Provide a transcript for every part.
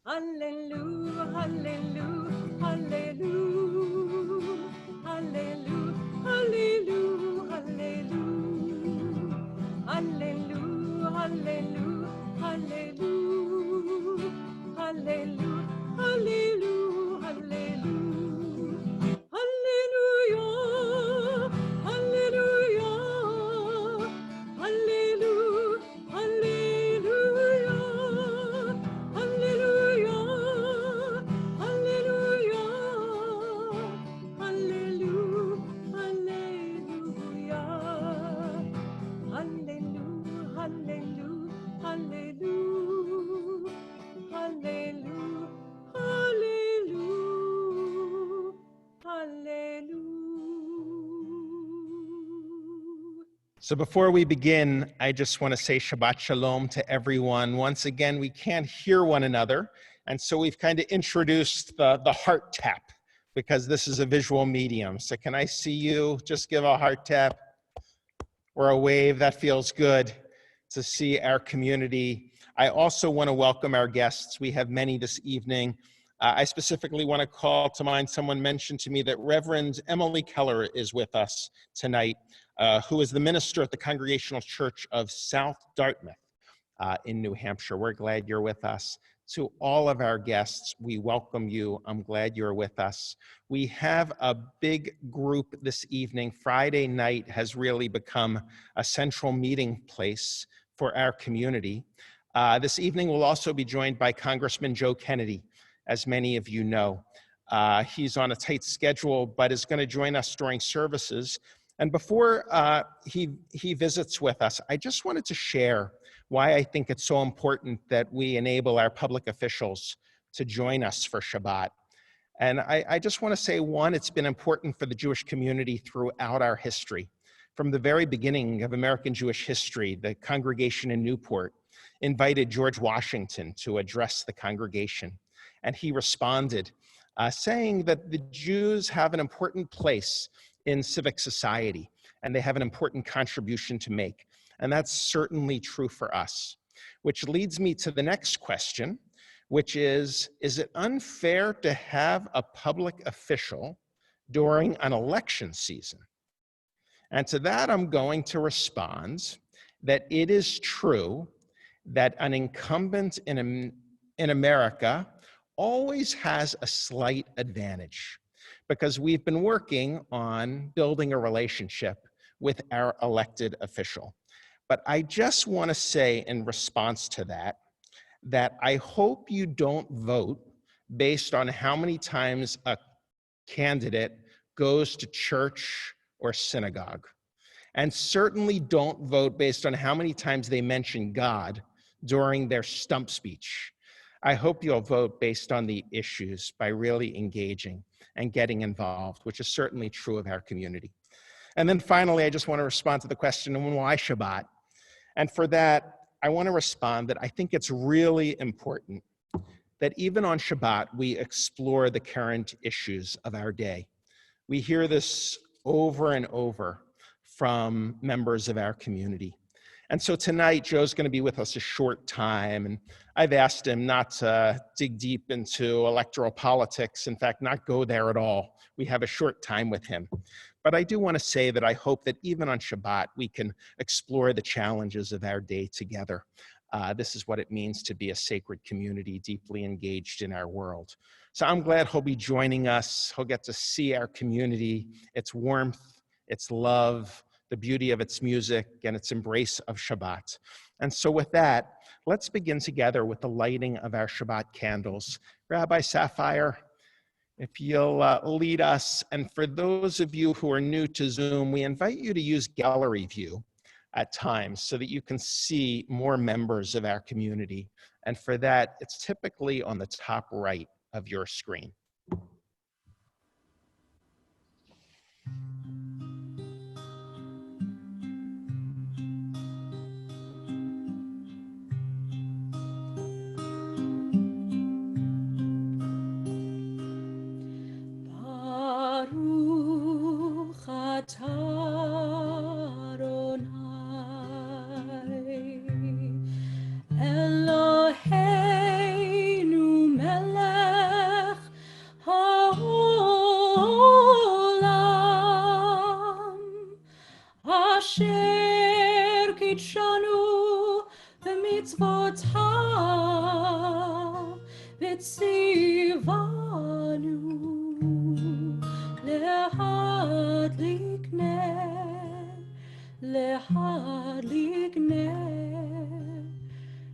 Hallelujah, hallelujah, hallelujah, hallelujah, hallelujah, hallelujah, hallelujah, hallelujah, hallelujah, hallelujah, hallelujah, hallelujah. Hallelujah, hallelujah, hallelujah, hallelujah, hallelujah, hallelujah, hallelujah, hallelujah, hallelujah, hallelujah, hallelujah, hallelujah, hallelujah, hallelujah. So before we begin, I just want to say Shabbat Shalom to everyone. Once again, we can't hear one another, and so we've kind of introduced the heart tap because this is a visual medium. So can I see you? Just give a heart tap or a wave. That feels good to see our community. I also want to welcome our guests. We have many this evening. I specifically want to call to mind, someone mentioned to me that Reverend Emily Keller is with us tonight, who is the minister at the Congregational Church of South Dartmouth in New Hampshire. We're glad you're with us. To all of our guests, we welcome you. I'm glad you're with us. We have a big group this evening. Friday night has really become a central meeting place for our community. This evening we'll also be joined by Congressman Joe Kennedy, as many of you know. He's on a tight schedule, but is going to join us during services. And before he visits with us, I just wanted to share why I think it's so important that we enable our public officials to join us for Shabbat. And I just want to say, one, it's been important for the Jewish community throughout our history. From the very beginning of American Jewish history, the congregation in Newport invited George Washington to address the congregation. And he responded, saying that the Jews have an important place in civic society, and they have an important contribution to make. And that's certainly true for us, which leads me to the next question, which is it unfair to have a public official during an election season? And to that, I'm going to respond that it is true that an incumbent in America always has a slight advantage because we've been working on building a relationship with our elected official. But I just want to say in response to that, that I hope you don't vote based on how many times a candidate goes to church or synagogue. And certainly don't vote based on how many times they mention God during their stump speech. I hope you'll vote based on the issues by really engaging and getting involved, which is certainly true of our community. And then finally, I just want to respond to the question, why Shabbat? And for that, I want to respond that I think it's really important that even on Shabbat, we explore the current issues of our day. We hear this over and over from members of our community. And so tonight, Joe's going to be with us a short time, and I've asked him not to dig deep into electoral politics, in fact, not go there at all. We have a short time with him. But I do want to say that I hope that even on Shabbat, we can explore the challenges of our day together. This is what it means to be a sacred community, deeply engaged in our world. So I'm glad he'll be joining us. He'll get to see our community, its warmth, its love, the beauty of its music, and its embrace of Shabbat. And so with that, let's begin together with the lighting of our Shabbat candles. Rabbi Sapphire, if you'll lead us. And for those of you who are new to Zoom, we invite you to use gallery view at times so that you can see more members of our community. And for that, it's typically on the top right of your screen. ציוונו להדליק נר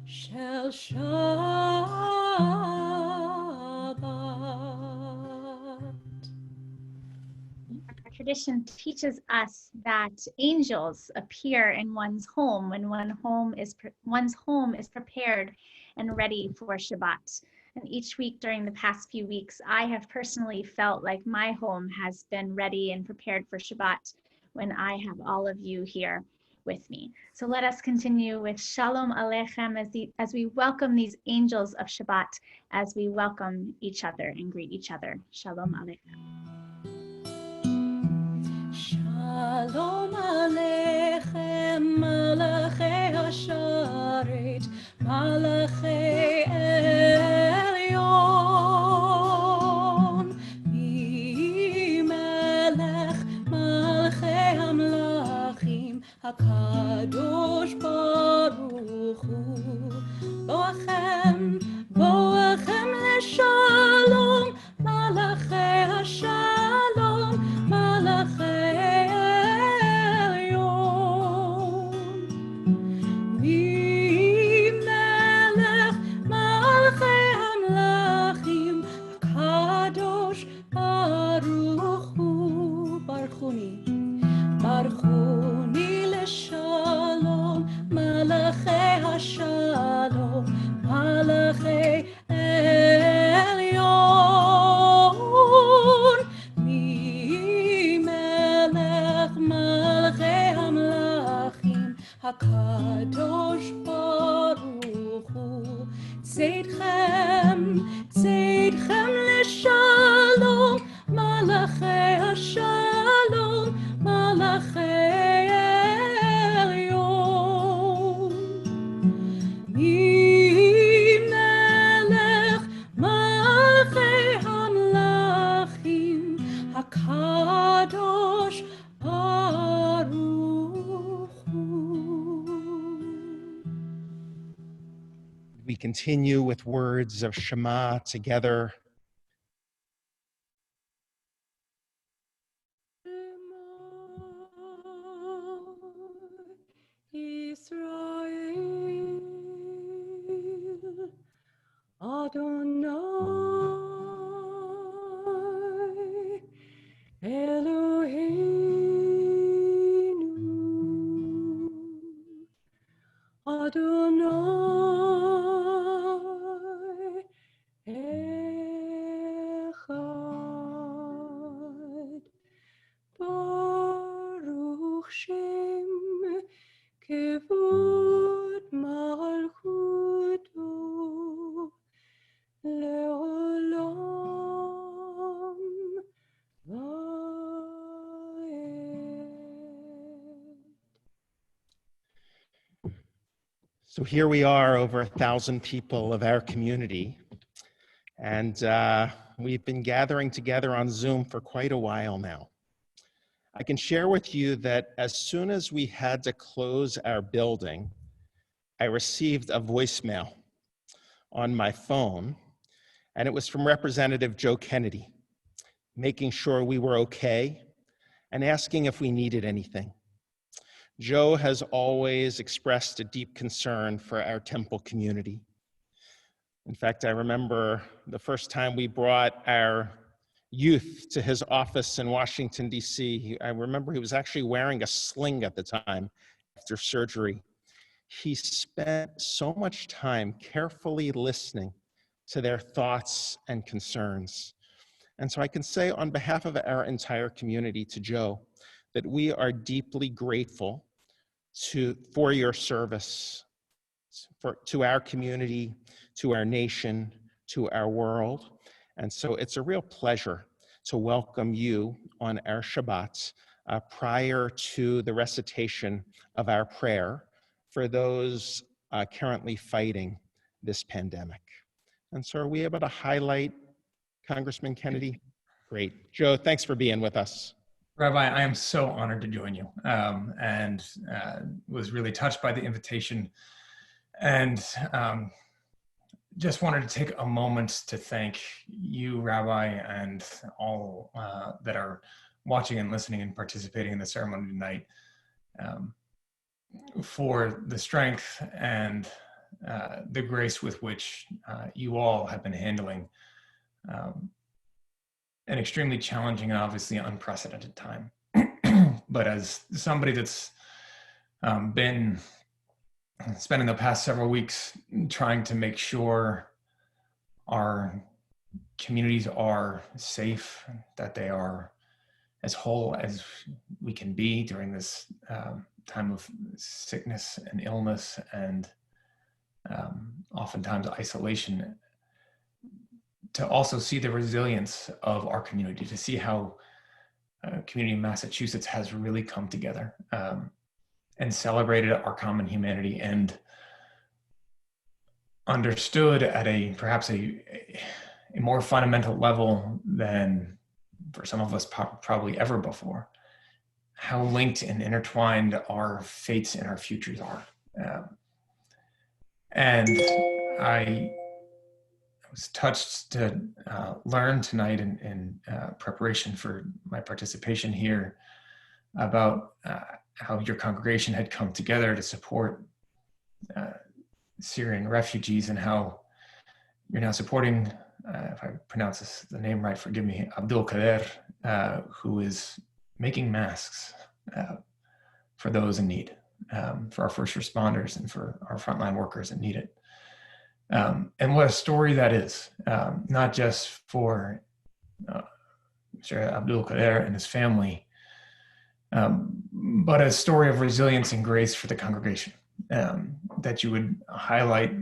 של Shabbat. Our tradition teaches us that angels appear in one's home when one's home is prepared and ready for Shabbat. And each week during the past few weeks, I have personally felt like my home has been ready and prepared for Shabbat when I have all of you here with me. So let us continue with Shalom Aleichem as we welcome these angels of Shabbat, as we welcome each other and greet each other. Shalom Aleichem. Shalom Aleichem, Malachei Hasharet, Malachei Elyon, Melech Malchei Hamlachim, HaKadosh Baruch Hu, Boachem Leshalom, Malachei Hashalom, Malachei Elyon, Melech Malchei Hamlachim, HaKadosh Baruch Hu, Baruchuni Leshalom, Malachei Hashalom, Malachei Elyon, Melech Malchei Hamlachim, HaKadosh Baruch Hu, Tzedchem Leshalom, Malachei Hashalom, Malachei Elyon, Melech Malchei Hamlachim, HaKadosh Baruch Hu. We continue with words of Shema together. Israel, Adonai, Eloheinu, Adonai, Echad, Baruch Shem Kevod Malchuto Leolam Vaed. So here we are, over 1,000 people of our community, and we've been gathering together on Zoom for quite a while now. I can share with you that as soon as we had to close our building, I received a voicemail on my phone, and it was from Representative Joe Kennedy, making sure we were okay and asking if we needed anything. Joe has always expressed a deep concern for our temple community. In fact, I remember the first time we brought our youth to his office in Washington, D.C. I remember he was actually wearing a sling at the time after surgery. He spent so much time carefully listening to their thoughts and concerns. And so I can say on behalf of our entire community to Joe that we are deeply grateful for your service, to our community, to our nation, to our world. And so it's a real pleasure to welcome you on our Shabbat prior to the recitation of our prayer for those currently fighting this pandemic. And so are we able to highlight Congressman Kennedy? Great. Joe, thanks for being with us. Rabbi, I am so honored to join you and was really touched by the invitation. And just wanted to take a moment to thank you, Rabbi, and all that are watching and listening and participating in the ceremony tonight, for the strength and the grace with which you all have been handling an extremely challenging and obviously unprecedented time. But as somebody that's been spending the past several weeks trying to make sure our communities are safe, that they are as whole as we can be during this time of sickness and illness and oftentimes isolation, to also see the resilience of our community, to see how community in Massachusetts has really come together and celebrated our common humanity and understood at perhaps a more fundamental level than for some of us probably ever before, how linked and intertwined our fates and our futures are. And I was touched to learn tonight in preparation for my participation here about how your congregation had come together to support Syrian refugees, and how you're now supporting, if I pronounce the name right, forgive me, Abdul Kader, who is making masks for those in need, for our first responders and for our frontline workers that need it. And what a story that is, not just for Mr. Abdul Kader and his family, but a story of resilience and grace for the congregation, that you would highlight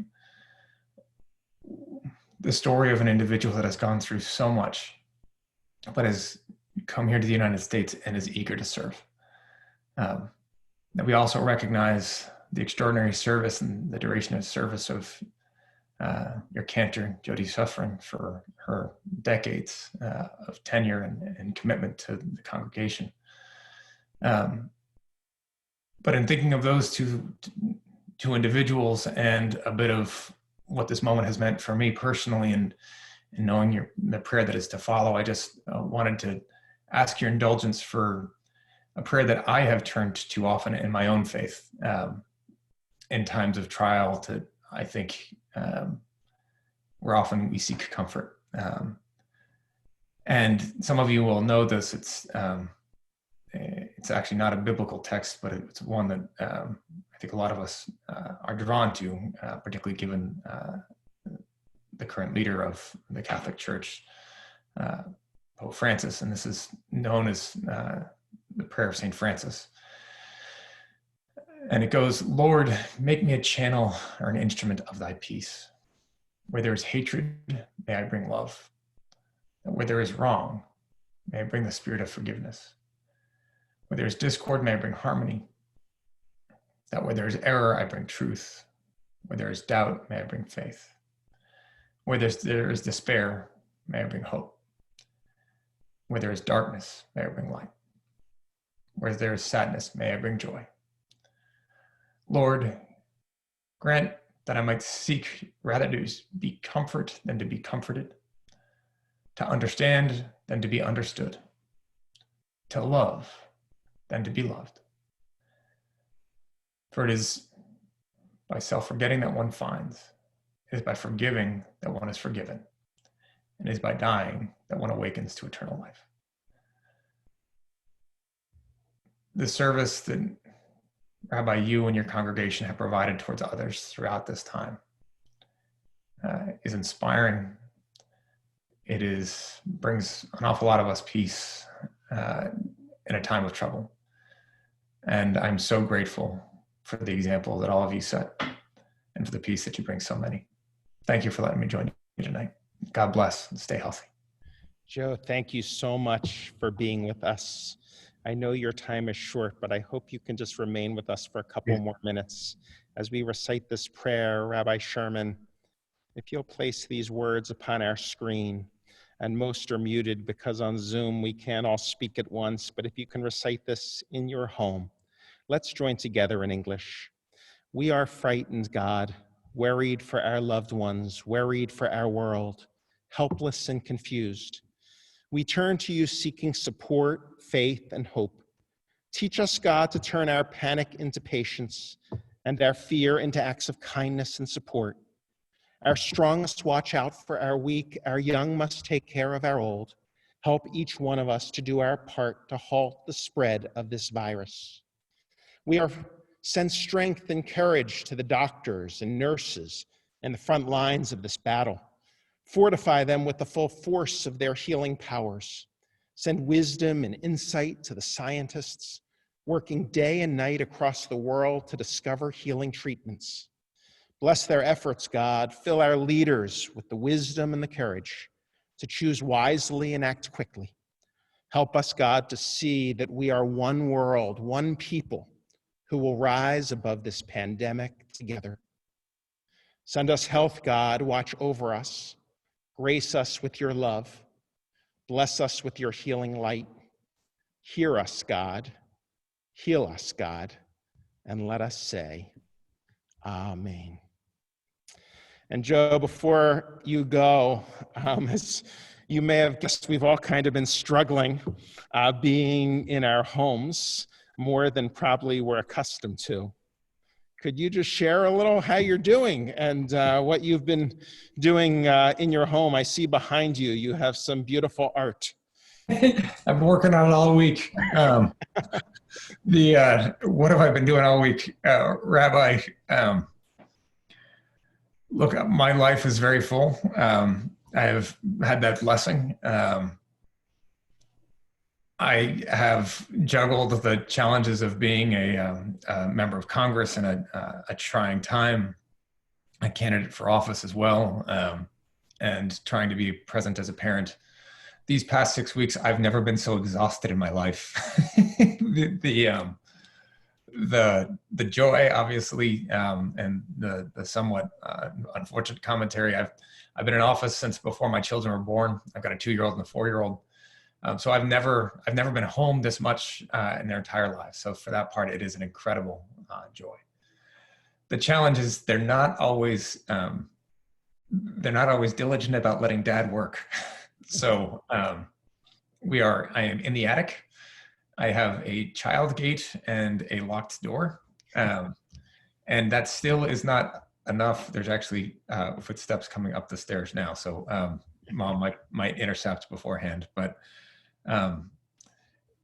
the story of an individual that has gone through so much, but has come here to the United States and is eager to serve. That we also recognize the extraordinary service and the duration of service of your cantor, Jody Suffren, for her decades of tenure and commitment to the congregation. But in thinking of those two individuals and a bit of what this moment has meant for me personally, and knowing the prayer that is to follow, I just wanted to ask your indulgence for a prayer that I have turned to often in my own faith in times of trial. I think where often we seek comfort. And some of you will know this. It's actually not a biblical text, but it's one that I think a lot of us are drawn to, particularly given the current leader of the Catholic Church, Pope Francis. And this is known as the prayer of St. Francis. And it goes, "Lord, make me a channel or an instrument of thy peace. Where there is hatred, may I bring love. Where there is wrong, may I bring the spirit of forgiveness. Where there is discord, may I bring harmony. That where there is error, I bring truth. Where there is doubt, may I bring faith. Where there is despair, may I bring hope. Where there is darkness, may I bring light. Where there is sadness, may I bring joy. Lord, grant that I might seek rather to be comfort than to be comforted, to understand than to be understood, to love than to be loved. For it is by self-forgetting that one finds, it is by forgiving that one is forgiven, and it is by dying that one awakens to eternal life." The service that Rabbi, you and your congregation have provided towards others throughout this time is inspiring. It brings an awful lot of us peace in a time of trouble. And I'm so grateful for the example that all of you set and for the peace that you bring so many. Thank you for letting me join you tonight. God bless and stay healthy. Joe, thank you so much for being with us. I know your time is short, but I hope you can just remain with us for a couple more minutes as we recite this prayer. Rabbi Sherman, if you'll place these words upon our screen, and most are muted because on Zoom we can't all speak at once, but if you can recite this in your home, let's join together in English. We are frightened, God. worried for our loved ones, worried for our world, helpless and confused. We turn to you seeking support, faith, and hope. Teach us, God, to turn our panic into patience and our fear into acts of kindness and support. Our strong must watch out for our weak, our young must take care of our old. Help each one of us to do our part to halt the spread of this virus. Send strength and courage to the doctors and nurses in the front lines of this battle. Fortify them with the full force of their healing powers. Send wisdom and insight to the scientists working day and night across the world to discover healing treatments. Bless their efforts, God. Fill our leaders with the wisdom and the courage to choose wisely and act quickly. Help us, God, to see that we are one world, one people who will rise above this pandemic together. Send us health, God. Watch over us. Grace us with your love. Bless us with your healing light. Hear us, God. Heal us, God. And let us say, Amen. And Joe, before you go, as you may have guessed, we've all kind of been struggling being in our homes more than probably we're accustomed to. Could you just share a little how you're doing and what you've been doing in your home? I see behind you, you have some beautiful art. I've been working on it all week. What have I been doing all week? Rabbi, look, my life is very full. I have had that blessing. I have juggled the challenges of being a member of Congress in a trying time, a candidate for office as well, and trying to be present as a parent. These past 6 weeks, I've never been so exhausted in my life. The joy, obviously, and the somewhat unfortunate commentary. I've been in office since before my children were born. I've got a 2-year-old and a 4-year-old. So I've never been home this much in their entire lives. So for that part, it is an incredible joy. The challenge is they're not always diligent about letting dad work. So I am in the attic. I have a child gate and a locked door. And that still is not enough. There's actually footsteps coming up the stairs now. So mom might intercept beforehand, but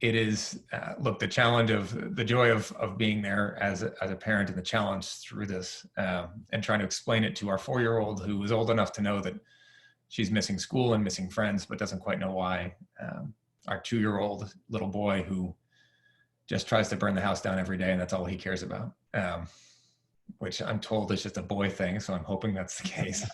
it is, look, the challenge of the joy of being there as a parent and the challenge through this and trying to explain it to our 4-year-old who is old enough to know that she's missing school and missing friends, but doesn't quite know why. Our 2-year-old little boy who just tries to burn the house down every day and that's all he cares about, which I'm told is just a boy thing. So I'm hoping that's the case.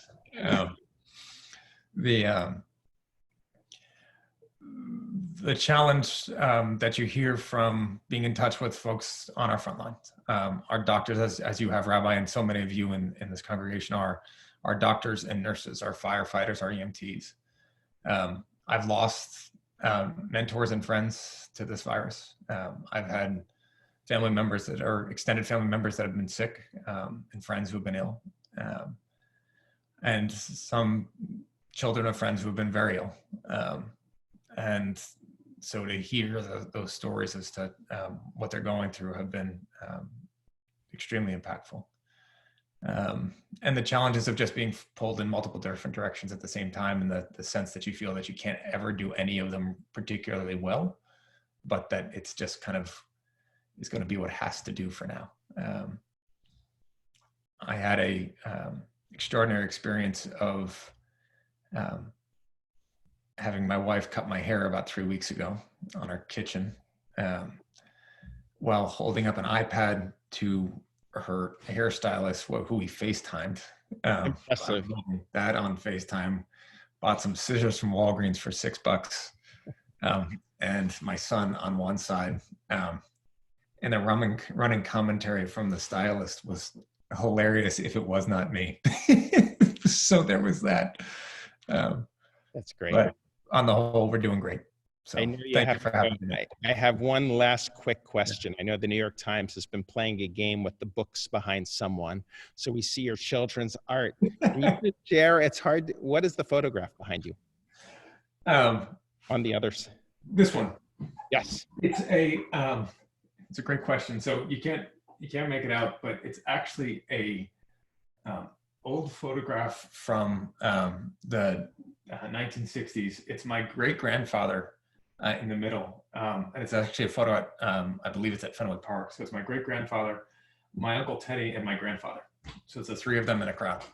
The challenge that you hear from being in touch with folks on our front lines, our doctors, as you have, Rabbi, and so many of you in this congregation are doctors and nurses, our firefighters, our EMTs. I've lost mentors and friends to this virus. I've had family members that are extended family members that have been sick and friends who have been ill. And some children of friends who have been very ill. And so to hear those stories as to what they're going through have been extremely impactful. And the challenges of just being pulled in multiple different directions at the same time, and the sense that you feel that you can't ever do any of them particularly well, but that it's just kind of is going to be what has to do for now. I had a extraordinary experience of having my wife cut my hair about 3 weeks ago on our kitchen while holding up an iPad to her hairstylist who we FaceTimed. That on FaceTime, bought some scissors from Walgreens for $6 and my son on one side. And the running commentary from the stylist was hilarious if it was not me. So there was that. That's great. But on the whole, we're doing great. So I know you thank you have for to having go. me. I have one last quick question. I know the New York Times has been playing a game with the books behind someone. So we see your children's art. Can you just share? It's hard. What is the photograph behind you on the others? This one. Yes. It's a great question. So you can't make it out, but it's actually a old photograph from the 1960s. It's my great grandfather in the middle, and it's actually a photo at I believe it's at Fenway Park. So it's my great grandfather, my uncle Teddy, and my grandfather. So it's the three of them in a crowd.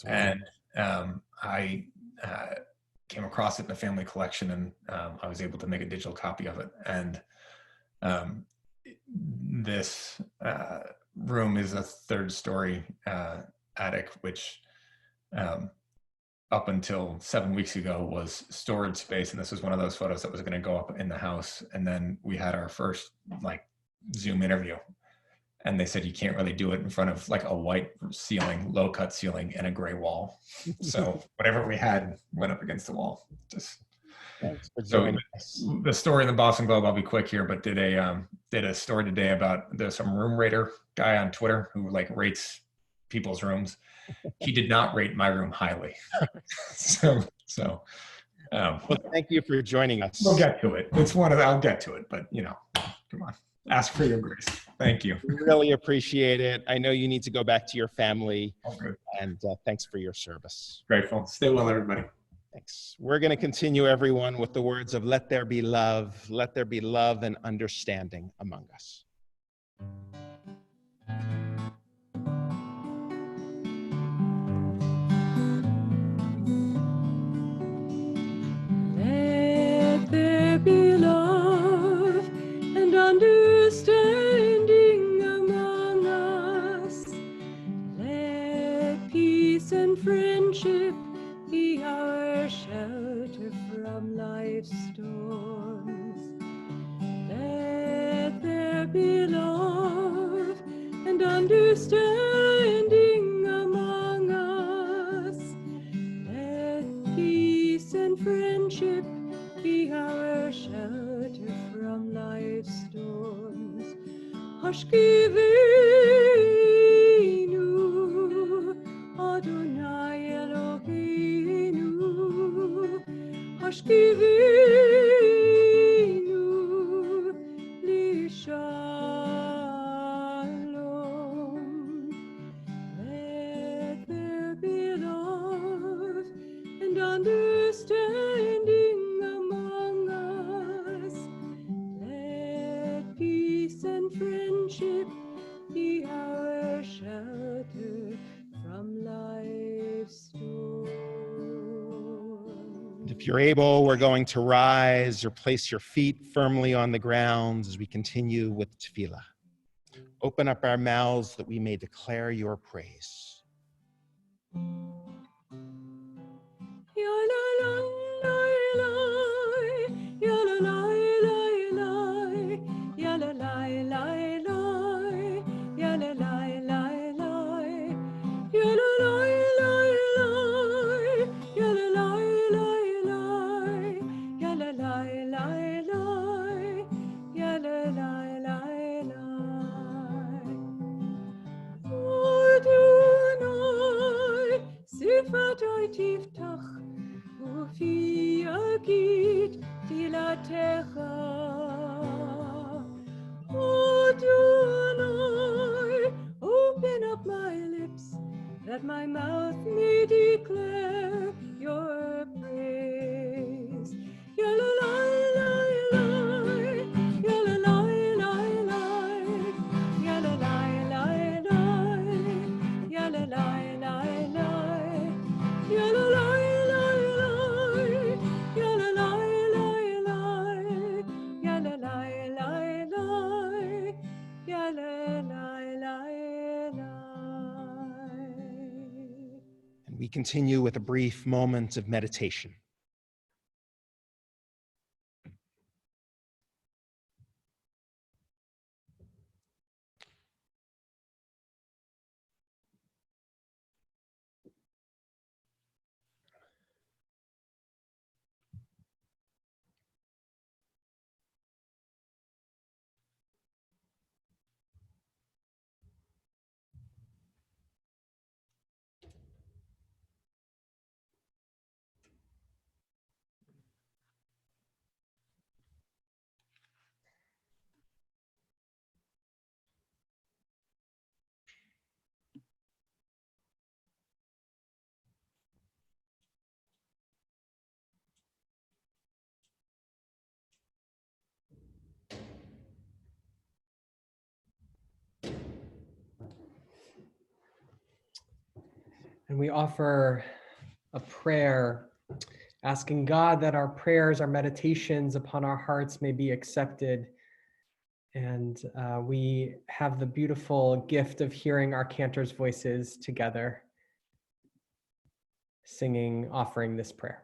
And I came across it in a family collection, and I was able to make a digital copy of it. And this room is a third-story attic, which up until 7 weeks ago was storage space. And this was one of those photos that was going to go up in the house. And then we had our first Zoom interview, and they said you can't really do it in front of a white ceiling, low cut ceiling, and a gray wall. So whatever we had went up against the wall. Thanks for So joining us. the story in the Boston Globe, I'll be quick here, but did a story today about there's some room rater guy on Twitter who rates people's rooms. He did not rate my room highly. Well, thank you for joining us. We'll get to it. I'll get to it, but come on, ask for your grace. Thank you. Really appreciate it. I know you need to go back to your family. All good. And thanks for your service. Grateful. Stay well, everybody. Thanks. We're going to continue, everyone, with the words of let there be love and understanding among us. Let there be love and understanding among us. Let peace and friendship be our shelter from life's storms. Let there be love and understanding among us. Let peace and friendship be our shelter from life's storms. Hashkivenu, Adonai Eloheinu. Hashkivenu, li shalom. Let there be love and understanding among us. Let peace and friendship be our shelter from life's storm. If you're able, we're going to rise or place your feet firmly on the ground as we continue with tefillah. Open up our mouths that we may declare your praise. Sifatoy tiftach ufi yagid tilatecha. Adonai, open up my lips that my mouth may declare your praise. Yalalai, yalalai, yalalai, yalalai, And we continue with a brief moment of meditation. And we offer a prayer asking God that our prayers, our meditations upon our hearts may be accepted. And we have the beautiful gift of hearing our cantors' voices together, singing, offering this prayer.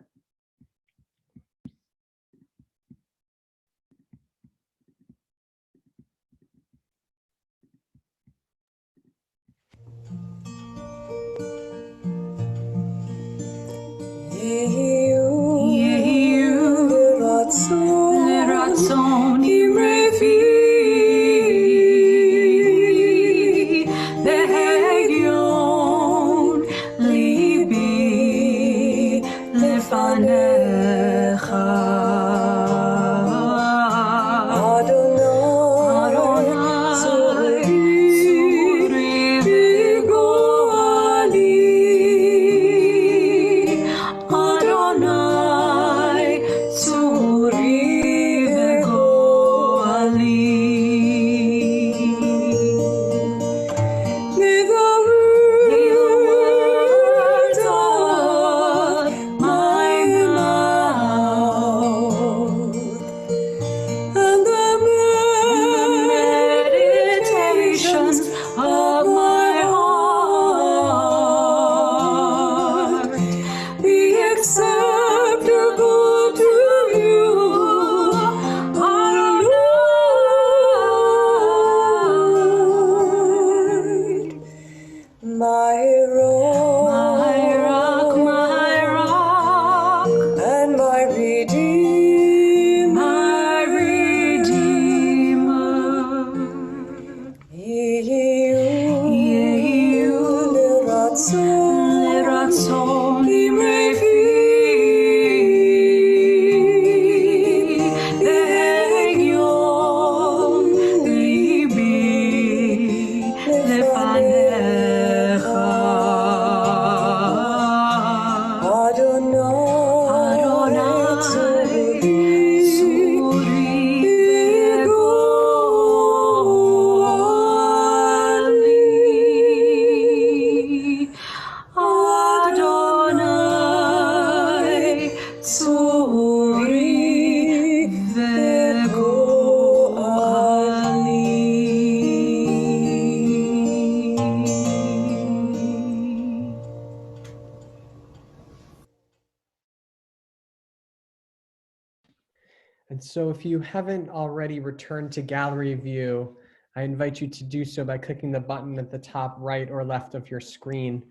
And so if you haven't already returned to gallery view, I invite you to do so by clicking the button at the top right or left of your screen.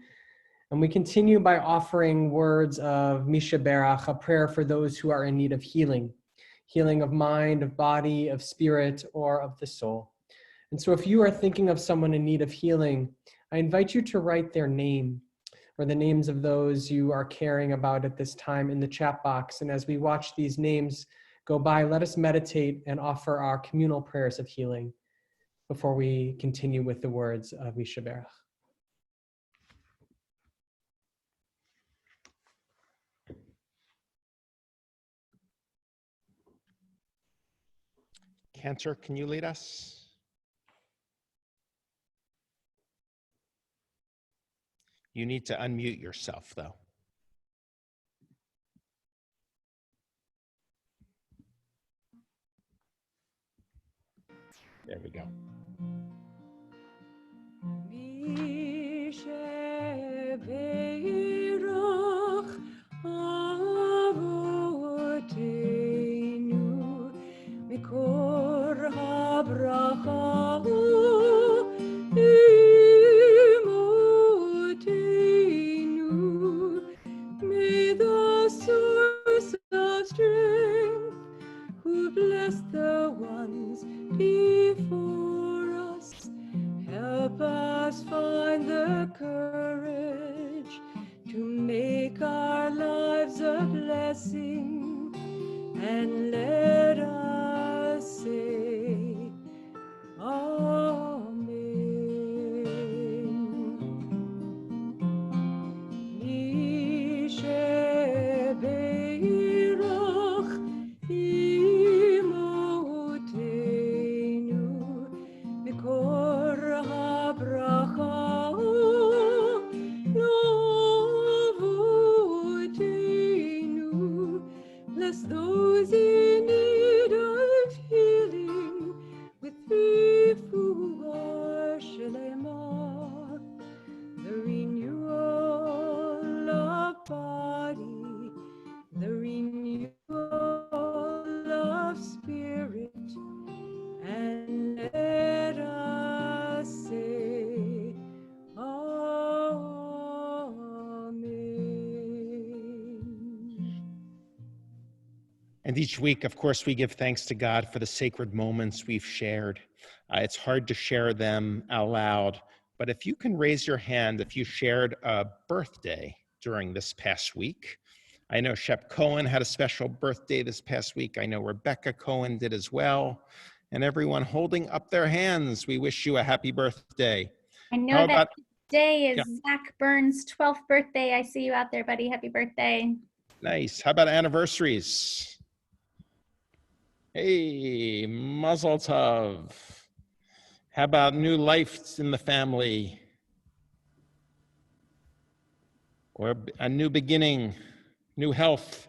And we continue by offering words of Misha Berach, a prayer for those who are in need of healing, healing of mind, of body, of spirit, or of the soul. And so if you are thinking of someone in need of healing, I invite you to write their name or the names of those you are caring about at this time in the chat box. And as we watch these names go by, let us meditate and offer our communal prayers of healing before we continue with the words of Misha Berach. Cantor, can you lead us? You need to unmute yourself, though. There we go. May the source of strength, who bless the ones before us, help us find the courage the renewal of spirit, and let us say, Amen. And each week, of course, we give thanks to God for the sacred moments we've shared. It's hard to share them out loud, but if you can raise your hand if you shared a birthday during this past week. I know Shep Cohen had a special birthday this past week. I know Rebecca Cohen did as well. And everyone holding up their hands, we wish you a happy birthday. I know How that about, today is yeah. Zach Burns' 12th birthday. I see you out there, buddy. Happy birthday. Nice. How about anniversaries? Hey, Mazel Tov. How about new life in the family? Or a new beginning, new health?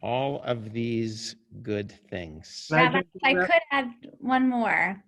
All of these good things. Rabbi, if I could add one more.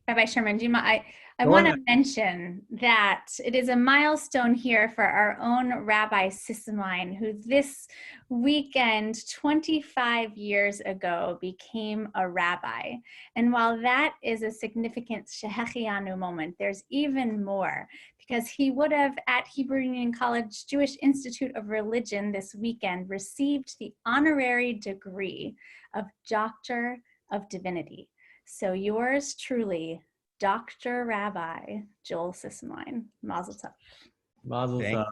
Rabbi Sherman, do you mind? I want to mention that it is a milestone here for our own Rabbi Sisenwine, who this weekend, 25 years ago, became a rabbi. And while that is a significant Shehechianu moment, there's even more, because he would have, at Hebrew Union College Jewish Institute of Religion this weekend, received the honorary degree of Doctor of Divinity. So yours truly, Dr. Rabbi Joel Sisenwine. Mazel tov. Mazel tov.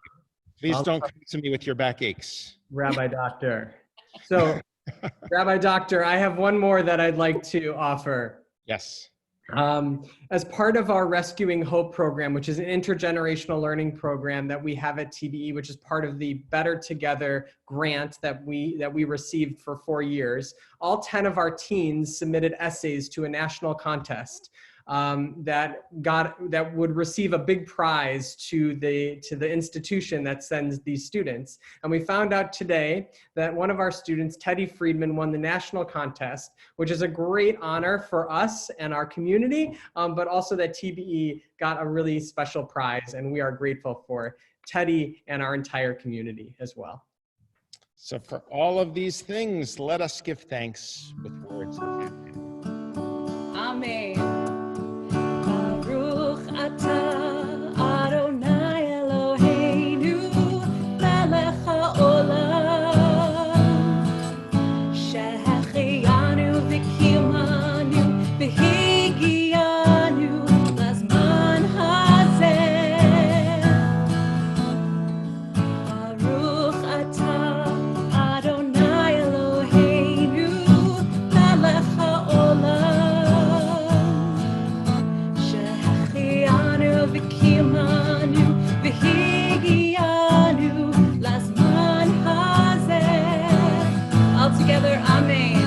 Please don't come to me with your backaches. Rabbi Doctor. So, Rabbi Doctor, I have one more that I'd like to offer. Yes. As part of our Rescuing Hope program, which is an intergenerational learning program that we have at TBE, which is part of the Better Together grant that we received for 4 years, all 10 of our teens submitted essays to a national contest that would receive a big prize to the institution that sends these students. And we found out today that one of our students, Teddy Friedman, won the national contest, which is a great honor for us and our community, but also that TBE got a really special prize, and we are grateful for Teddy and our entire community as well. So for all of these things, let us give thanks with words of thanksgiving. Amen. Baruch atah Adonai Eloheinu melech haolam shehechianu v'kiyamanu v'higianu lazman hazeh. Baruch atah Adonai Eloheinu melech haolam v'kiyamanu v'higianu lazman hazeh. All together, amen.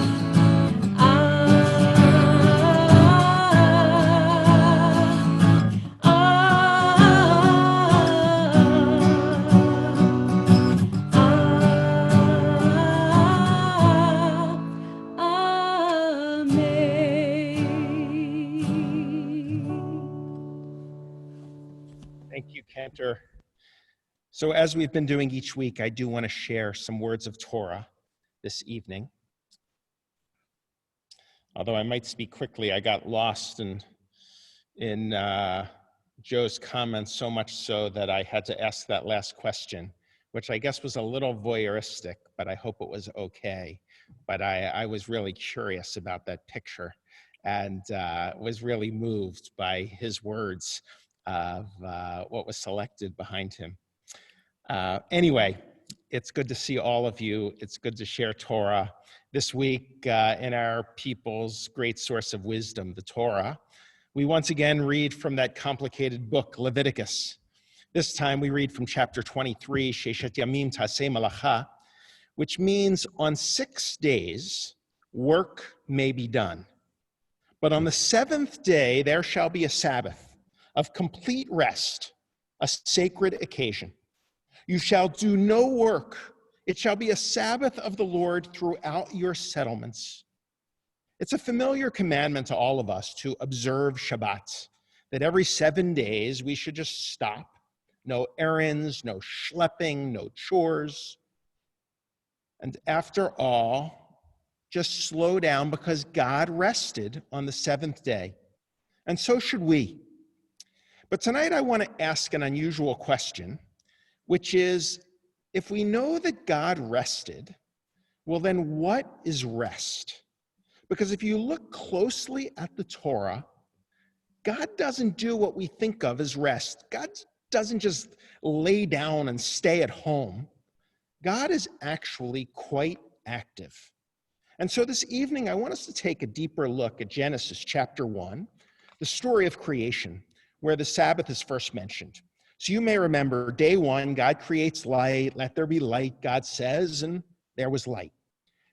Thank you, Cantor. So as we've been doing each week, I do want to share some words of Torah this evening. Although I might speak quickly, I got lost in Joe's comments, so much so that I had to ask that last question, which I guess was a little voyeuristic, but I hope it was okay. But I was really curious about that picture and was really moved by his words of what was selected behind him. Anyway, it's good to see all of you. It's good to share Torah. This week, in our people's great source of wisdom, the Torah, we once again read from that complicated book, Leviticus. This time we read from chapter 23, Sheshet Yamim Taseh Malacha, which means on 6 days, work may be done. But on the 7th day, there shall be a Sabbath of complete rest, a sacred occasion. You shall do no work. It shall be a Sabbath of the Lord throughout your settlements. It's a familiar commandment to all of us to observe Shabbat, that every 7 days we should just stop. No errands, no schlepping, no chores. And after all, just slow down because God rested on the seventh day. And so should we. But tonight I want to ask an unusual question, which is, if we know that God rested, well then what is rest? Because if you look closely at the Torah, God doesn't do what we think of as rest. God doesn't just lay down and stay at home. God is actually quite active. And so this evening, I want us to take a deeper look at Genesis chapter 1, the story of creation, where the Sabbath is first mentioned. So you may remember, day 1, God creates light, let there be light, God says, and there was light.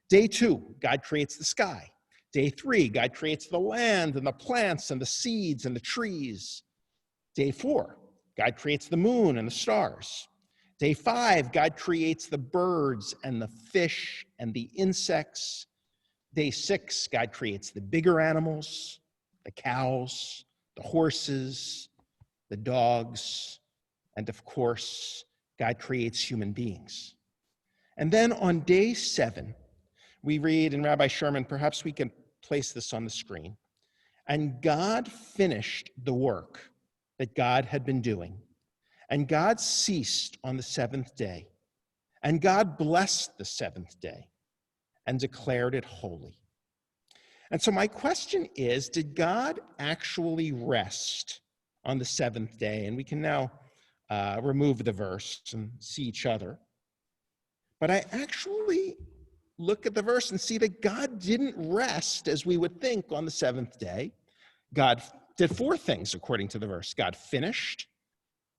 Day 2, God creates the sky. Day 3, God creates the land and the plants and the seeds and the trees. Day 4, God creates the moon and the stars. Day 5, God creates the birds and the fish and the insects. Day 6, God creates the bigger animals, the cows, the horses, the dogs, and of course, God creates human beings. And then on day 7, we read, and Rabbi Sherman, perhaps we can place this on the screen, and God finished the work that God had been doing, and God ceased on the seventh day, and God blessed the seventh day and declared it holy. And so my question is, did God actually rest on the seventh day? And we can now remove the verse and see each other. But I actually look at the verse and see that God didn't rest as we would think on the seventh day. God did 4 things according to the verse. God finished,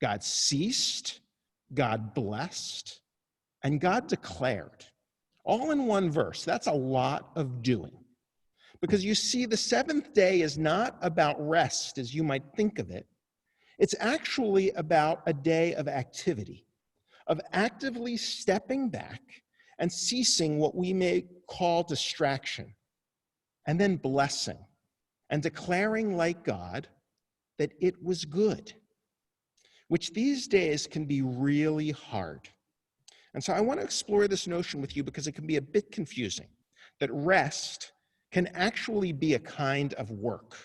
God ceased, God blessed, and God declared. All in one verse. That's a lot of doing. Because you see, the seventh day is not about rest as you might think of it. It's actually about a day of activity, of actively stepping back and ceasing what we may call distraction, and then blessing and declaring like God that it was good, which these days can be really hard. And so I want to explore this notion with you because it can be a bit confusing, that rest can actually be a kind of work.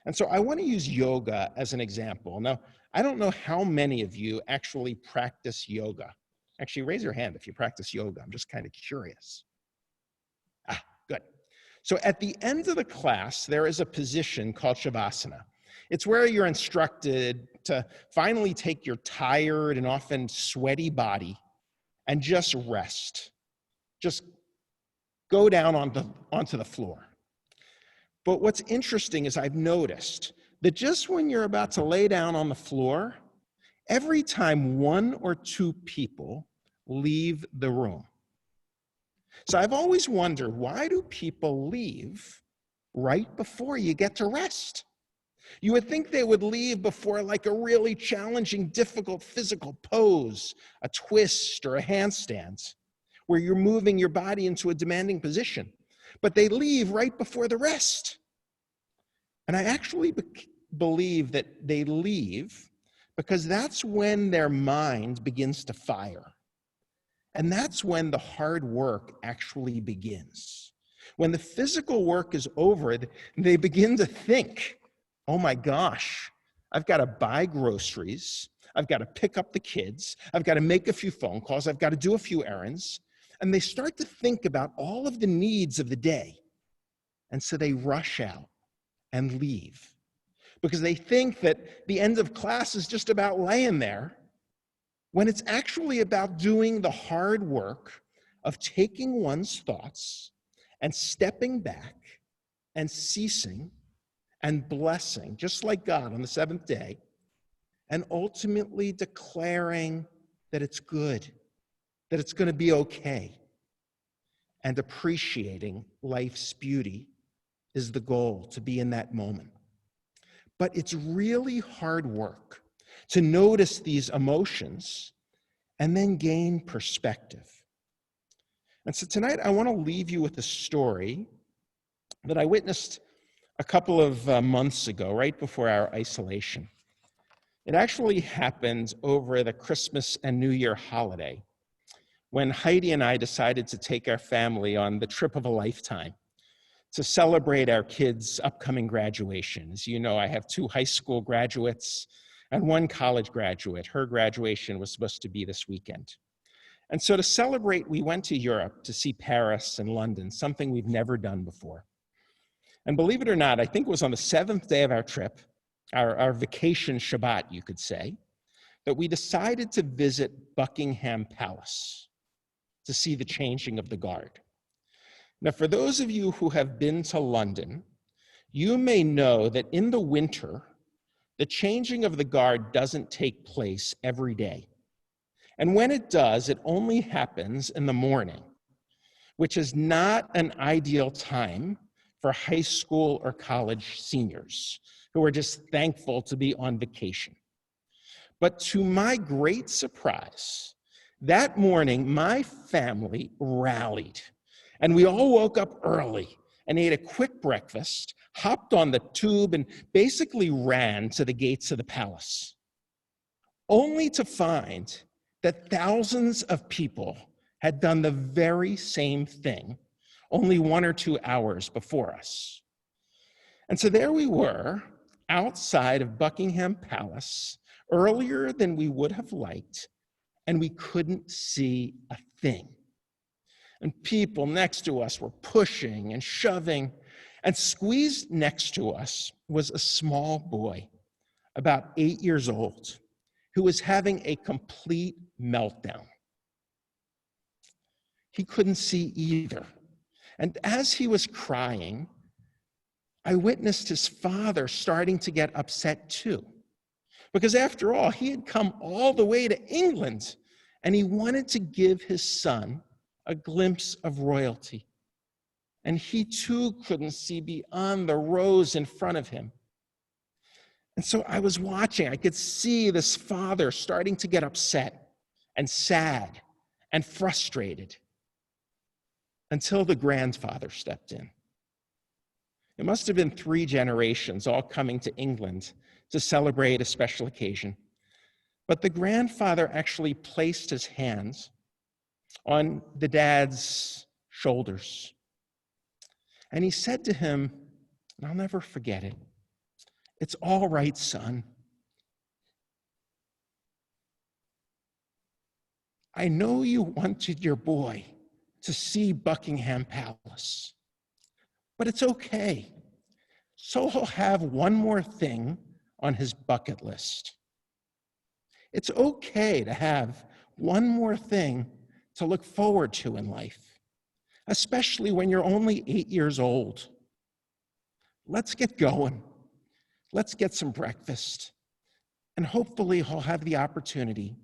And so I want to use yoga as an example. Now, I don't know how many of you actually practice yoga. Actually, raise your hand if you practice yoga. I'm just kind of curious. Good. So at the end of the class, there is a position called Shavasana. It's where you're instructed to finally take your tired and often sweaty body and just rest. Just go down onto the floor. But what's interesting is I've noticed that just when you're about to lay down on the floor, every time 1 or 2 people leave the room. So I've always wondered, why do people leave right before you get to rest? You would think they would leave before like a really challenging, difficult physical pose, a twist or a handstand, where you're moving your body into a demanding position. But they leave right before the rest. And I actually believe that they leave because that's when their mind begins to fire. And that's when the hard work actually begins. When the physical work is over, they begin to think, oh my gosh, I've got to buy groceries. I've got to pick up the kids. I've got to make a few phone calls. I've got to do a few errands. And they start to think about all of the needs of the day. And so they rush out and leave because they think that the end of class is just about laying there, when it's actually about doing the hard work of taking one's thoughts and stepping back and ceasing and blessing, just like God on the seventh day, and ultimately declaring that it's good, that it's going to be okay, and appreciating life's beauty is the goal, to be in that moment. But it's really hard work to notice these emotions and then gain perspective. And so tonight I want to leave you with a story that I witnessed a couple of months ago, right before our isolation. It actually happened over the Christmas and New Year holiday, when Heidi and I decided to take our family on the trip of a lifetime to celebrate our kids' upcoming graduation. As you know, I have 2 high school graduates and 1 college graduate. Her graduation was supposed to be this weekend. And so to celebrate, we went to Europe to see Paris and London, something we've never done before. And believe it or not, I think it was on the 7th day of our trip, our vacation Shabbat, you could say, that we decided to visit Buckingham Palace to see the changing of the guard. Now, for those of you who have been to London, you may know that in the winter, the changing of the guard doesn't take place every day. And when it does, it only happens in the morning, which is not an ideal time for high school or college seniors who are just thankful to be on vacation. But to my great surprise, that morning, my family rallied, and we all woke up early and ate a quick breakfast, hopped on the tube, and basically ran to the gates of the palace, only to find that thousands of people had done the very same thing only 1 or 2 hours before us. And so there we were, outside of Buckingham Palace, earlier than we would have liked, and we couldn't see a thing. And people next to us were pushing and shoving, and squeezed next to us was a small boy, about 8 years old, who was having a complete meltdown. He couldn't see either. And as he was crying, I witnessed his father starting to get upset too. Because after all, he had come all the way to England, and he wanted to give his son a glimpse of royalty. And he too couldn't see beyond the rows in front of him. And so I was watching. I could see this father starting to get upset and sad and frustrated until the grandfather stepped in. It must have been 3 generations all coming to England to celebrate a special occasion. But the grandfather actually placed his hands on the dad's shoulders. And he said to him, and I'll never forget it, "It's all right, son. I know you wanted your boy to see Buckingham Palace, but it's okay. So he'll have one more thing on his bucket list. It's okay to have one more thing to look forward to in life, especially when you're only 8 years old. Let's get going. Let's get some breakfast. And hopefully he'll have the opportunity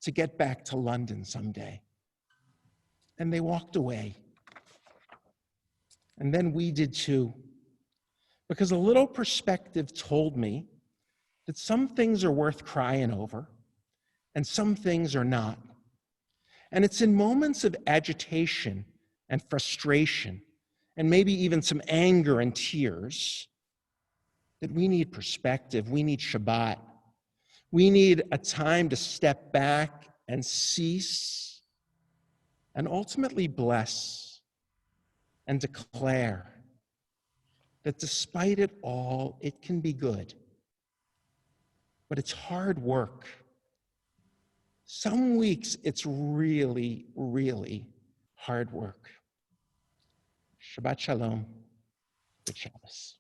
to get back to London someday." And they walked away. And then we did too. Because a little perspective told me that some things are worth crying over and some things are not. And it's in moments of agitation and frustration and maybe even some anger and tears that we need perspective. We need Shabbat. We need a time to step back and cease and ultimately bless and declare that despite it all, it can be good. But it's hard work. Some weeks it's really, really hard work. Shabbat Shalom. Good Shabbos.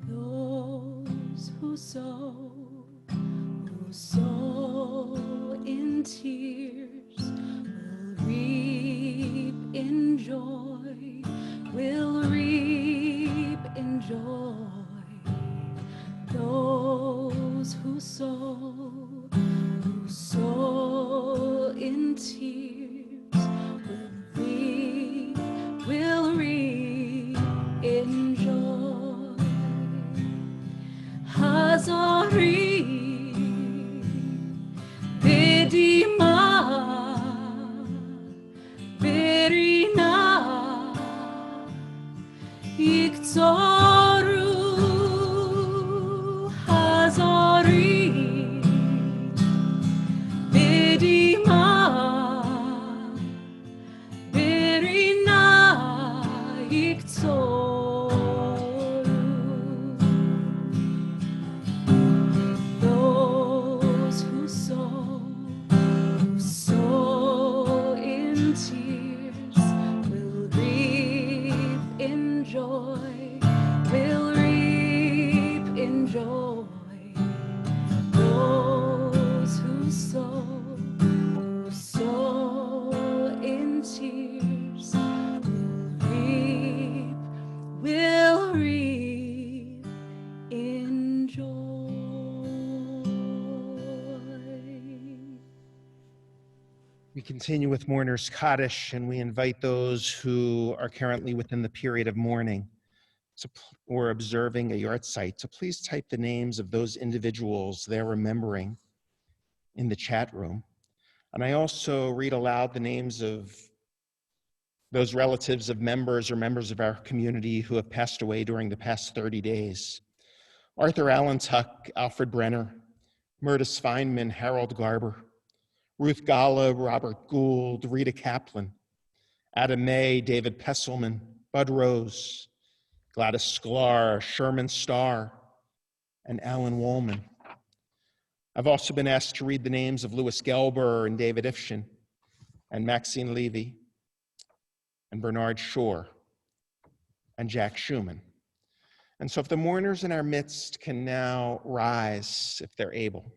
Those who sow in tears will reap in joy, will reap in joy. Those who sow in tears will reap in joy. Hazari Bedima Berina Iktoru We continue with Mourner's Kaddish, and we invite those who are currently within the period of mourning or observing a yard site to please type the names of those individuals they're remembering in the chat room. And I also read aloud the names of those relatives of members or members of our community who have passed away during the past 30 days. Arthur Allen Tuck, Alfred Brenner, Murtis Feynman, Harold Garber, Ruth Gala, Robert Gould, Rita Kaplan, Adam May, David Pesselman, Bud Rose, Gladys Sklar, Sherman Starr, and Alan Woolman. I've also been asked to read the names of Louis Gelber and David Ifshin, and Maxine Levy, and Bernard Shore, and Jack Schumann. And so if the mourners in our midst can now rise, if they're able,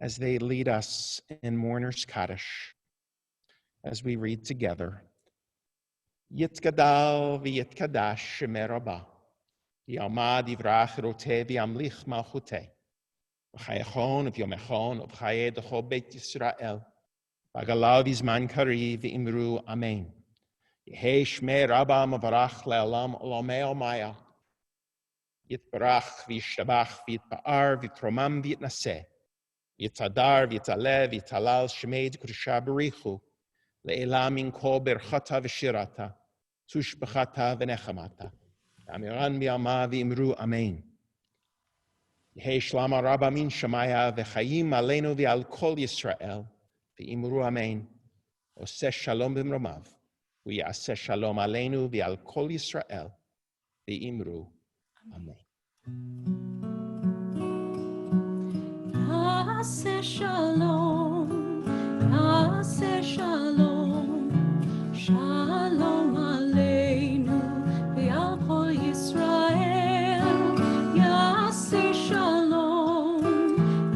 as they lead us in Mourner's Kaddish, as we read together, Yitgadal v'yitkadash shemer Rabba, v'yamad yivrach roteh v'yamlich malchuteh, v'chayachon v'yomechon v'chayeh d'chol beit Yisrael, v'agalav v'zman kari v'imru amen. Yehei shmer Rabba mavarach le'olam olamei omaya, yitbarach v'yishtabach v'yitba'ar v'yitromam v'yitnaseh, Yitadar, Yitaleh, Yitalal, Shemed, Kursha, Berichu, Le'ela min kol berchata v'shirata, Tushbechata v'nechamata, Amiran bi'ama v'imru amen. Yehei shlama rabba min shamaya v'chayim aleinu v'al kol Yisrael, v'imru amen. Oseh shalom b'mromav, v'yaseh shalom aleinu v'al kol Yisrael, v'imru amen. Yaseh shalom, Yaseh shalom, shalom aleinu ve'al kol Yisrael. Yaseh shalom,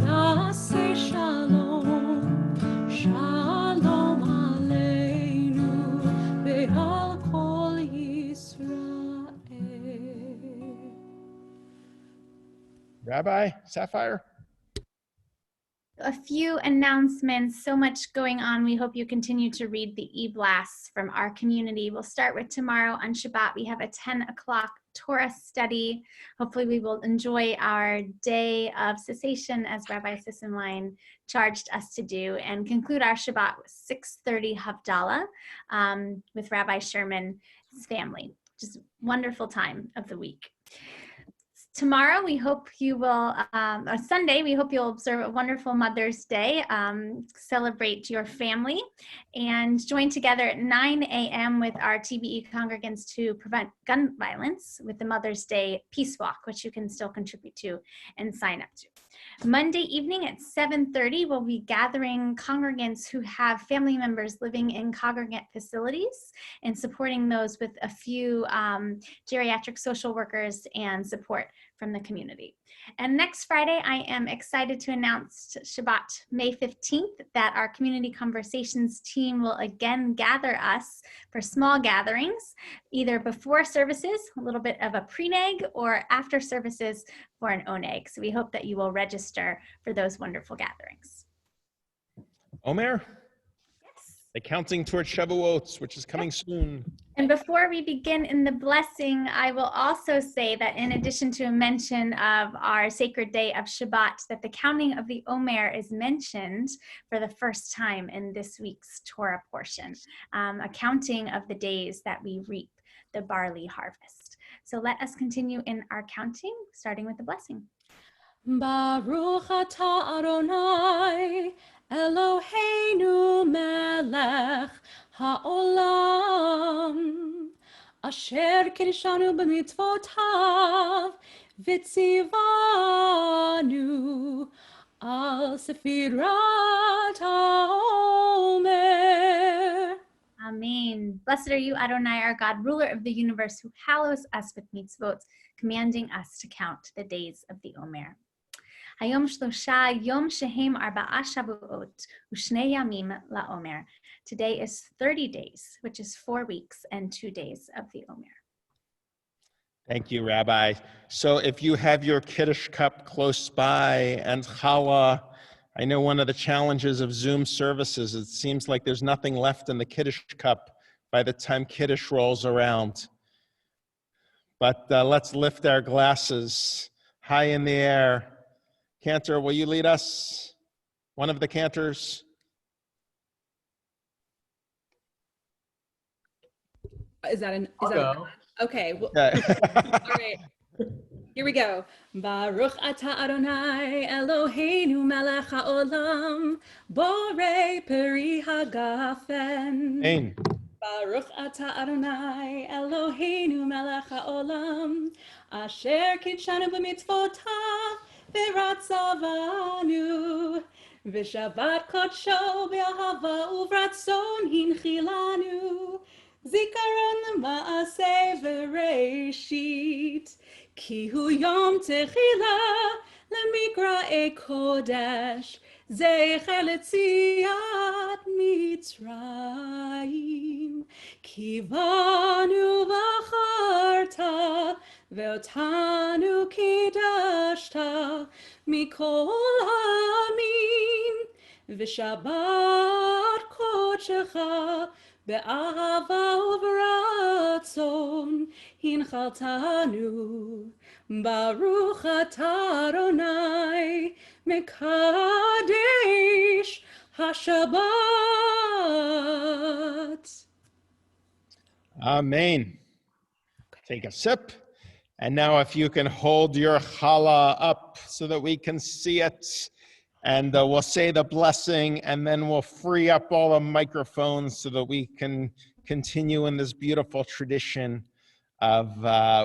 Yaseh shalom, shalom aleinu ve'al kol Yisrael. Rabbi Sapphire? A few announcements, so much going on. We hope you continue to read the e-blasts from our community. We'll start with tomorrow on Shabbat. We have a 10 o'clock Torah study. Hopefully we will enjoy our day of cessation as Rabbi Sisenwine charged us to do, and conclude our Shabbat with 6:30 Havdalah with Rabbi Sherman's family. Just wonderful time of the week. Tomorrow, we hope you will, or Sunday, we hope you'll observe a wonderful Mother's Day, celebrate your family, and join together at 9 a.m. with our TBE congregants to prevent gun violence with the Mother's Day Peace Walk, which you can still contribute to and sign up to. Monday evening at 7:30, we'll be gathering congregants who have family members living in congregant facilities and supporting those with a few geriatric social workers and support from the community. And next Friday, I am excited to announce Shabbat, May 15th, that our Community Conversations team will again gather us for small gatherings, either before services, a little bit of a pre-neg, or after services for an oneg. So we hope that you will register for those wonderful gatherings. Omer? Yes. The counting towards Shavuot, which is coming soon. And before we begin in the blessing, I will also say that in addition to a mention of our sacred day of Shabbat, that the counting of the Omer is mentioned for the first time in this week's Torah portion, a counting of the days that we reap the barley harvest. So let us continue in our counting, starting with the blessing. Baruch atah Adonai Eloheinu melech ha'olam asher kirishanu b'mitzvotav v'tzivanu al sefirat ha'omer. Amen. Blessed are you, Adonai, our God, ruler of the universe, who hallows us with mitzvot, commanding us to count the days of the Omer. Hayom shlosha yom shehem arba'a shavuot u'shnei yamim la'omer. Today is 30 days, which is 4 weeks and 2 days of the Omer. Thank you, Rabbi. So if you have your Kiddush cup close by and challah, I know one of the challenges of Zoom services, it seems like there's nothing left in the Kiddush cup by the time Kiddush rolls around. But let's lift our glasses high in the air. Cantor, will you lead us? One of the cantors. Is that okay? Well, Yeah. all right. Here we go. Baruch atah Adonai Eloheinu melech haolam borei peri hagafen. Amen. Baruch atah Adonai Eloheinu melech haolam asher kitshanu b'mitzvotav v'ratzavanu v'shabbat kodsho b'ahava uvratzon hinchilanu zikaron l'maaseh v'reishit ki hu yom techila l'mikra'ei kodesh zecher l'tziat Mitzrayim kivanu v'acharta ve'otanu kidashta mikol ha'amim v'shabbat kodshecha be'ahava uvratzon hinchaltanu Baruch atah Adonai mekadesh haShabbat. Amen. Take a sip. And now if you can hold your challah up so that we can see it. And we'll say the blessing, and then we'll free up all the microphones so that we can continue in this beautiful tradition of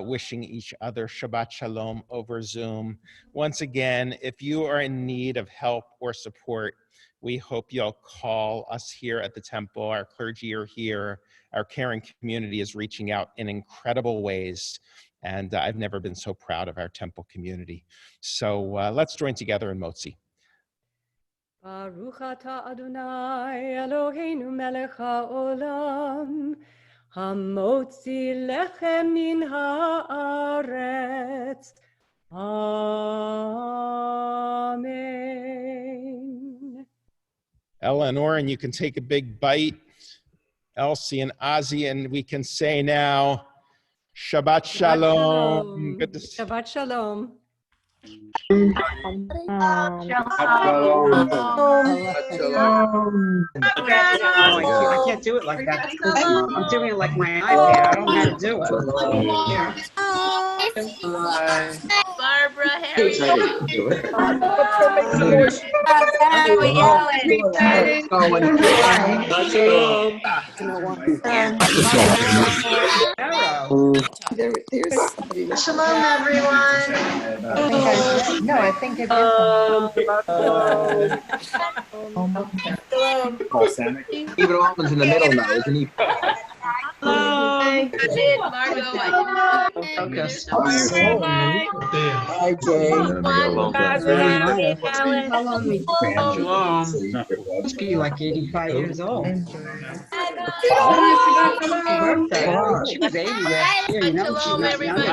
wishing each other Shabbat Shalom over Zoom. Once again, if you are in need of help or support, we hope you'll call us here at the temple. Our clergy are here. Our caring community is reaching out in incredible ways. And I've never been so proud of our temple community. So let's join together in Motzi. Baruch atah Adonai Eloheinu melech haolam hamotzi lechem min haaretz. Amen. Ella and Oren, you can take a big bite. Elsie and Ozzy, and we can say now, Shabbat Shalom. Good to see you. Shabbat Shalom. I can't do it like that. I'm doing it like my iPad. I don't know how to do it. Barbara, Harry. Shalom, everyone. No, I think it is. Even Almond's in the middle now, isn't he? I did, Margot. I didn't focus. Hi, Jay. Shalom. Must be like 85 years old. She was 80 last year, you know. Shalom, everybody.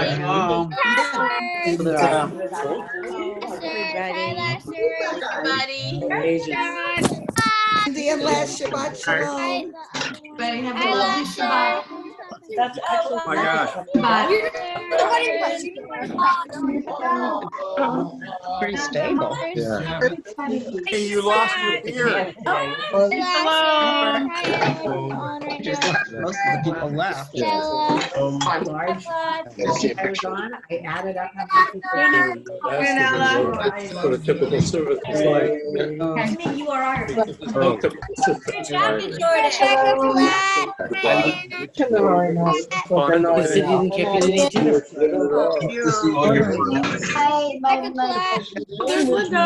The last Shabbat Shalom. Everybody have a lovely Shabbat. That's actually. Oh my gosh. Pretty stable. Yeah. Hey, you lost your beard. Just most of the people left. I added up how For a typical service, it's like. you are ours. Good job, Jordan. There's Linda.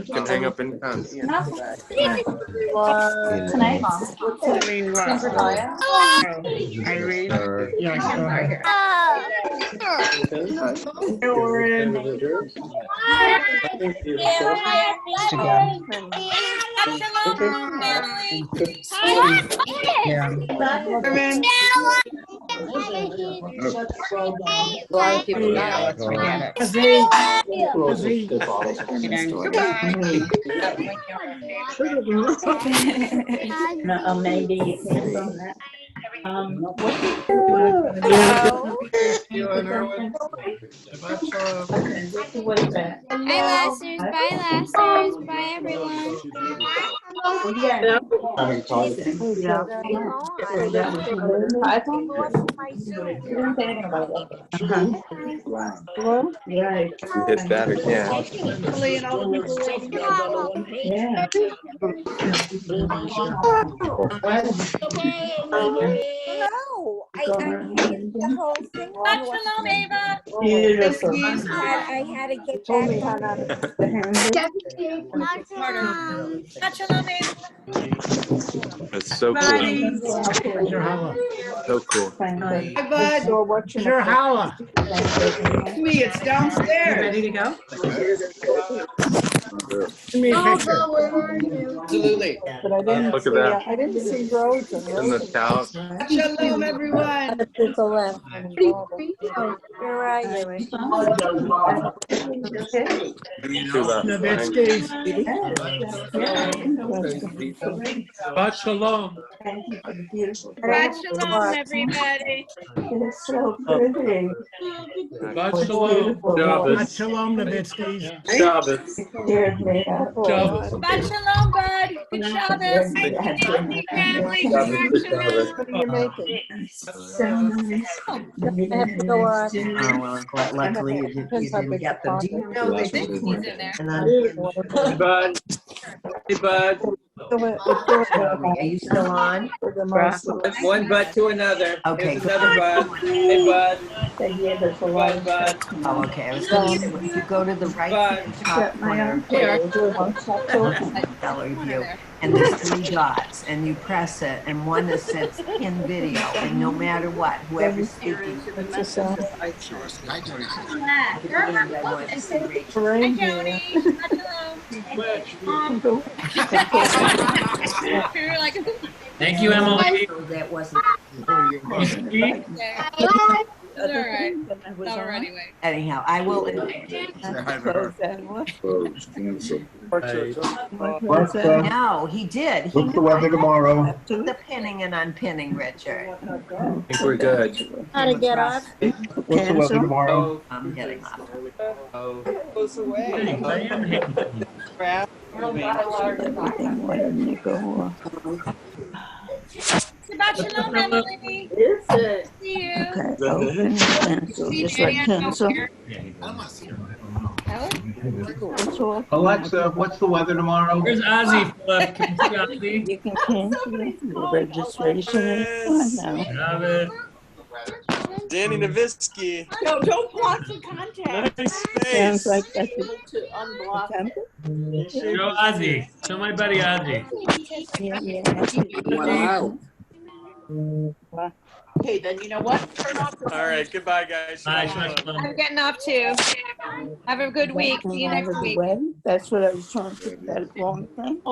Can hang up in pants. Tonight, Mom. Irene. Yeah, A lot of people go, let's forget it. Maybe you can on that. What? What is that? Bye, Lasters. Bye, Lasters. Bye, everyone. Yeah. Right. You hit that again. Yeah. No, I did the whole thing. Shalom, Ava. Beautiful. I had to get back. Shalom, Ava. That's so cool. So cool. Hi, bud. Sure, holla. It's me. It's downstairs. Ready to go? Absolutely. But I didn't Look at that. I didn't see roads and In the couch. Shalom, everyone. To the left. You're right. To that Navitsky's. Shabbat shalom. Thank you for the beautiful. Shabbat shalom, everybody. It's so pretty. Shabbat shalom. Shabbos. Shabbat shalom, Navitsky's. Shabbos. Shabbat shalom, bud. Good Shabbos. Happy family. Shabbos. Shabbat What are you making? So nice. I have to go on. Oh, well, luckily you didn't get them. Do you know that He's in there. and then, Hey, bud. Hey, bud. are you still on? One bud to another. Okay, Here's another bud. Hey, bud. Bud, bud. Oh, okay. I was going to say, if you go to the right hand top corner gallery view, and there's 3 dots, and you press it, and one that says in video, and no matter what, whoever's speaking. Hi, Jody. Thank you, Emily. That wasn't. All right. All right, anyway. Anyhow, I will. No, he did. What's the weather tomorrow? The pinning and unpinning, Richard. I think we're good. How to get off? What's the weather tomorrow? I'm getting off. Goes away. Crap. Shabbat shalom, Emily. Is it? See you. Just like pencil. Alexa, what's the weather tomorrow? Where's Ozzy, Philip? Can you see Ozzy? You can cancel the registration is fine now. Shabbos. Danny Navitsky. No, don't block the contact. Nice Sounds face. like I could to unblock. Show Ozzy. Show my buddy Ozzy. Wow. Okay, then you know what? Turn off the All right. Goodbye, guys. Bye, Shabbat shalom. I'm getting off too. Have a good week. See you next week. That's what I was trying to, that long thing.